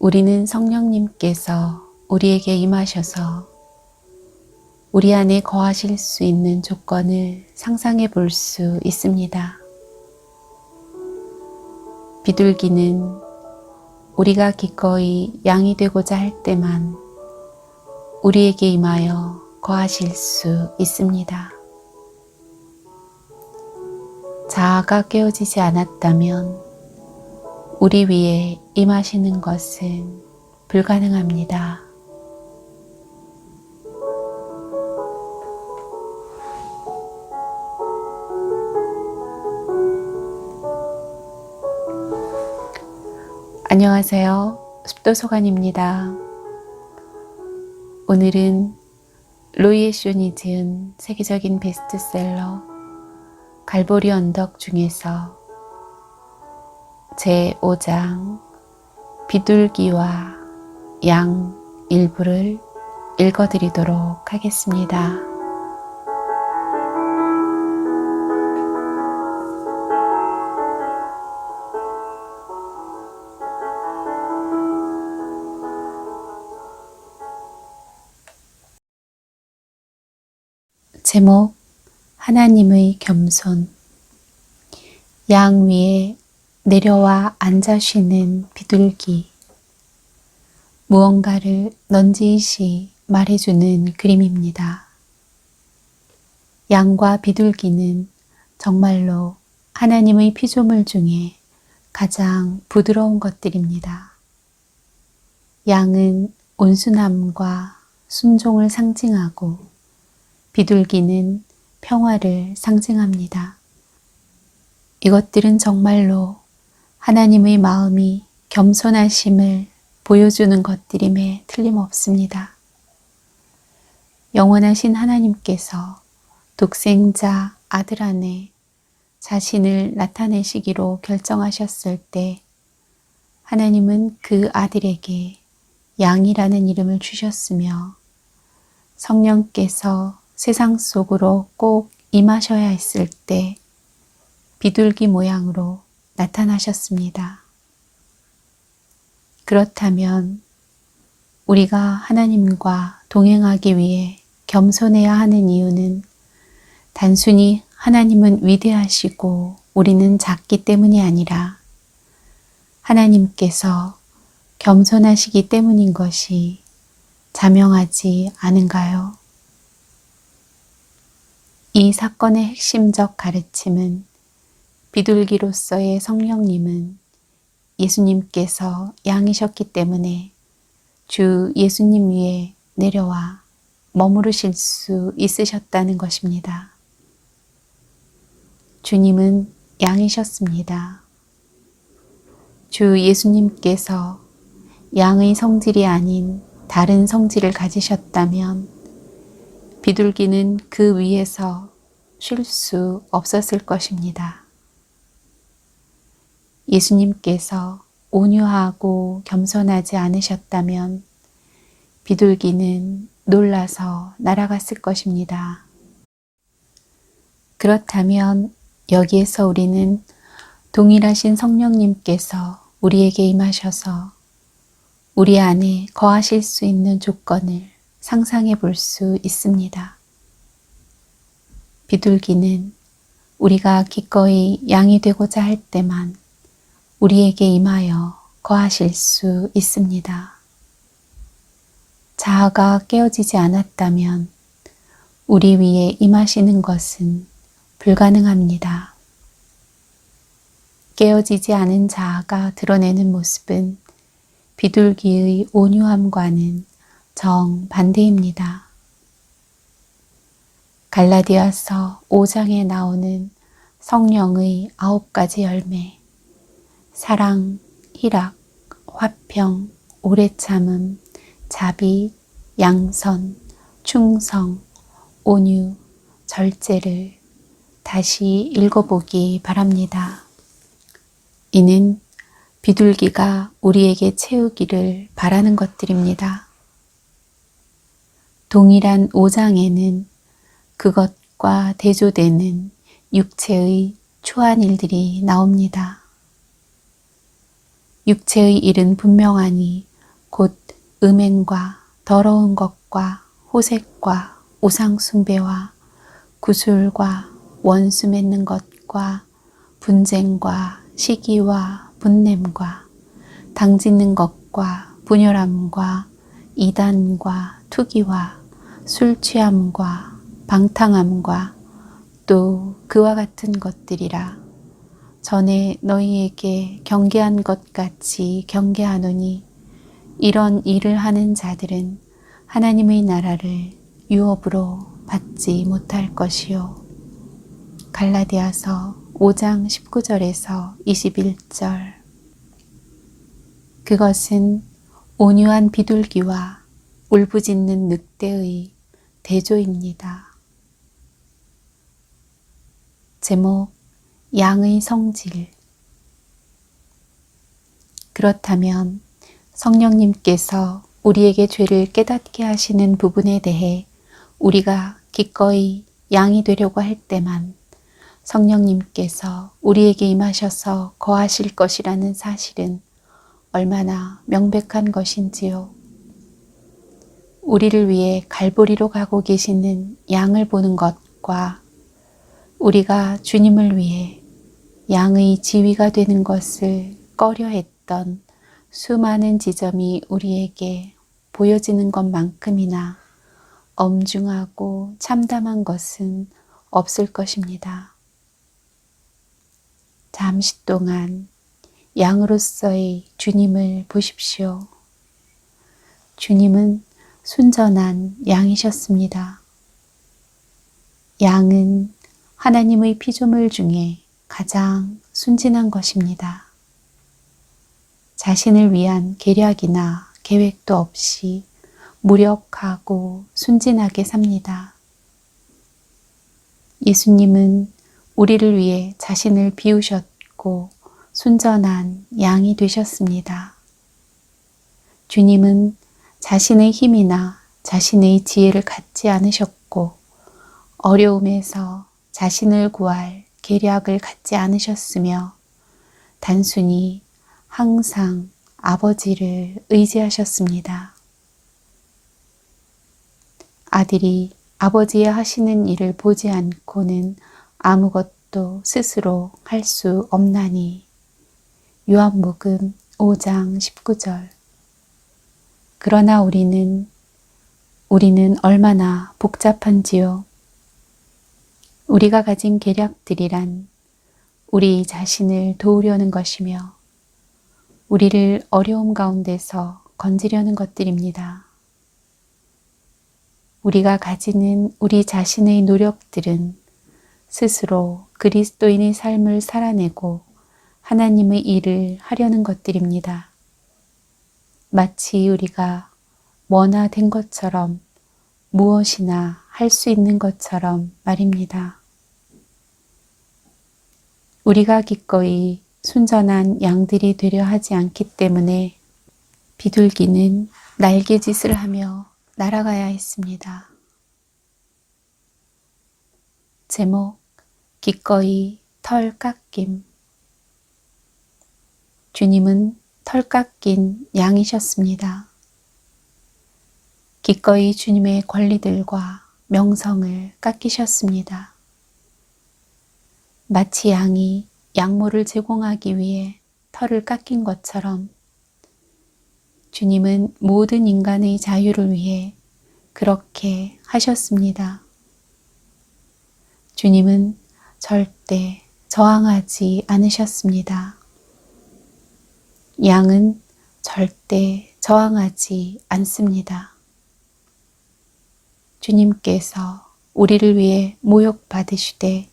우리는 성령님께서 우리에게 임하셔서 우리 안에 거하실 수 있는 조건을 상상해 볼 수 있습니다. 비둘기는 우리가 기꺼이 양이 되고자 할 때만 우리에게 임하여 거하실 수 있습니다. 자아가 깨어지지 않았다면 우리 위에 임하시는 것은 불가능합니다. 안녕하세요. 숲도서관입니다. 오늘은 로이에 쇼니 지은 세계적인 베스트셀러 갈보리 언덕 중에서 제5장 비둘기와 양 일부를 읽어드리도록 하겠습니다. 제목 하나님의 겸손. 양 위에 내려와 앉아 쉬는 비둘기. 무언가를 넌지시 말해주는 그림입니다. 양과 비둘기는 정말로 하나님의 피조물 중에 가장 부드러운 것들입니다. 양은 온순함과 순종을 상징하고 비둘기는 평화를 상징합니다. 이것들은 정말로 하나님의 마음이 겸손하심을 보여주는 것들임에 틀림없습니다. 영원하신 하나님께서 독생자 아들 안에 자신을 나타내시기로 결정하셨을 때 하나님은 그 아들에게 양이라는 이름을 주셨으며 성령께서 세상 속으로 꼭 임하셔야 했을 때 비둘기 모양으로 나타나셨습니다. 그렇다면 우리가 하나님과 동행하기 위해 겸손해야 하는 이유는 단순히 하나님은 위대하시고 우리는 작기 때문이 아니라 하나님께서 겸손하시기 때문인 것이 자명하지 않은가요? 이 사건의 핵심적 가르침은 비둘기로서의 성령님은 예수님께서 양이셨기 때문에 주 예수님 위에 내려와 머무르실 수 있으셨다는 것입니다. 주님은 양이셨습니다. 주 예수님께서 양의 성질이 아닌 다른 성질을 가지셨다면 비둘기는 그 위에서 쉴 수 없었을 것입니다. 예수님께서 온유하고 겸손하지 않으셨다면 비둘기는 놀라서 날아갔을 것입니다. 그렇다면 여기에서 우리는 동일하신 성령님께서 우리에게 임하셔서 우리 안에 거하실 수 있는 조건을 상상해 볼 수 있습니다. 비둘기는 우리가 기꺼이 양이 되고자 할 때만 우리에게 임하여 거하실 수 있습니다. 자아가 깨어지지 않았다면 우리 위에 임하시는 것은 불가능합니다. 깨어지지 않은 자아가 드러내는 모습은 비둘기의 온유함과는 정반대입니다. 갈라디아서 5장에 나오는 성령의 9가지 열매, 사랑, 희락, 화평, 오래 참음, 자비, 양선, 충성, 온유, 절제를 다시 읽어보기 바랍니다. 이는 비둘기가 우리에게 채우기를 바라는 것들입니다. 동일한 5장에는 그것과 대조되는 육체의 초한 일들이 나옵니다. 육체의 일은 분명하니 곧 음행과 더러운 것과 호색과 우상 숭배와 구술과 원수 맺는 것과 분쟁과 시기와 분냄과 당짓는 것과 분열함과 이단과 투기와 술 취함과 방탕함과 또 그와 같은 것들이라. 전에 너희에게 경계한 것 같이 경계하노니 이런 일을 하는 자들은 하나님의 나라를 유업으로 받지 못할 것이요. 갈라디아서 5장 19절에서 21절. 그것은 온유한 비둘기와 울부짖는 늑대의 대조입니다. 제목, 양의 성질. 그렇다면 성령님께서 우리에게 죄를 깨닫게 하시는 부분에 대해 우리가 기꺼이 양이 되려고 할 때만 성령님께서 우리에게 임하셔서 거하실 것이라는 사실은 얼마나 명백한 것인지요. 우리를 위해 갈보리로 가고 계시는 양을 보는 것과 우리가 주님을 위해 양의 지위가 되는 것을 꺼려했던 수많은 지점이 우리에게 보여지는 것만큼이나 엄중하고 참담한 것은 없을 것입니다. 잠시 동안 양으로서의 주님을 보십시오. 주님은 순전한 양이셨습니다. 양은 하나님의 피조물 중에 가장 순진한 것입니다. 자신을 위한 계략이나 계획도 없이 무력하고 순진하게 삽니다. 예수님은 우리를 위해 자신을 비우셨고 순전한 양이 되셨습니다. 주님은 자신의 힘이나 자신의 지혜를 갖지 않으셨고 어려움에서 자신을 구할 계략을 갖지 않으셨으며 단순히 항상 아버지를 의지하셨습니다. 아들이 아버지의 하시는 일을 보지 않고는 아무것도 스스로 할 수 없나니. 요한복음 5장 19절. 그러나 우리는 얼마나 복잡한지요. 우리가 가진 계략들이란 우리 자신을 도우려는 것이며 우리를 어려움 가운데서 건지려는 것들입니다. 우리가 가지는 우리 자신의 노력들은 스스로 그리스도인의 삶을 살아내고 하나님의 일을 하려는 것들입니다. 마치 우리가 뭐나 된 것처럼 무엇이나 할 수 있는 것처럼 말입니다. 우리가 기꺼이 순전한 양들이 되려 하지 않기 때문에 비둘기는 날개짓을 하며 날아가야 했습니다. 제목, 기꺼이 털 깎임. 주님은 털 깎인 양이셨습니다. 기꺼이 주님의 권리들과 명성을 깎이셨습니다. 마치 양이 양모를 제공하기 위해 털을 깎인 것처럼 주님은 모든 인간의 자유를 위해 그렇게 하셨습니다. 주님은 절대 저항하지 않으셨습니다. 양은 절대 저항하지 않습니다. 주님께서 우리를 위해 모욕받으시되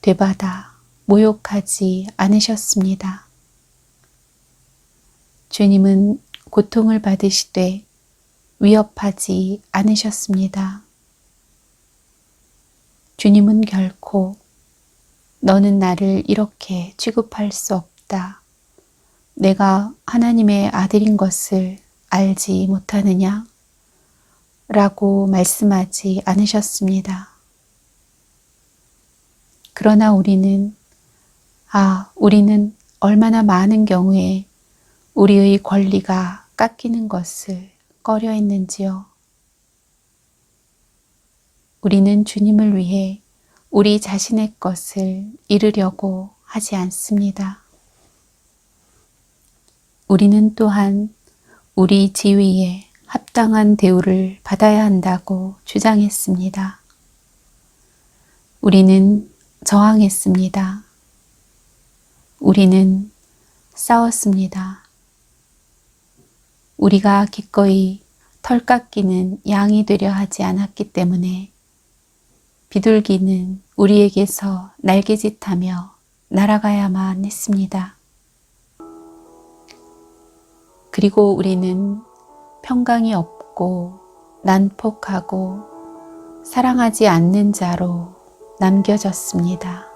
되받아 모욕하지 않으셨습니다. 주님은 고통을 받으시되 위협하지 않으셨습니다. 주님은 결코 너는 나를 이렇게 취급할 수 없다. 내가 하나님의 아들인 것을 알지 못하느냐? 라고 말씀하지 않으셨습니다. 그러나 우리는 얼마나 많은 경우에 우리의 권리가 깎이는 것을 꺼려 했는지요? 우리는 주님을 위해 우리 자신의 것을 잃으려고 하지 않습니다. 우리는 또한 우리 지위에 합당한 대우를 받아야 한다고 주장했습니다. 우리는 저항했습니다. 우리는 싸웠습니다. 우리가 기꺼이 털 깎이는 양이 되려 하지 않았기 때문에 비둘기는 우리에게서 날개짓하며 날아가야만 했습니다. 그리고 우리는 평강이 없고 난폭하고 사랑하지 않는 자로 남겨졌습니다.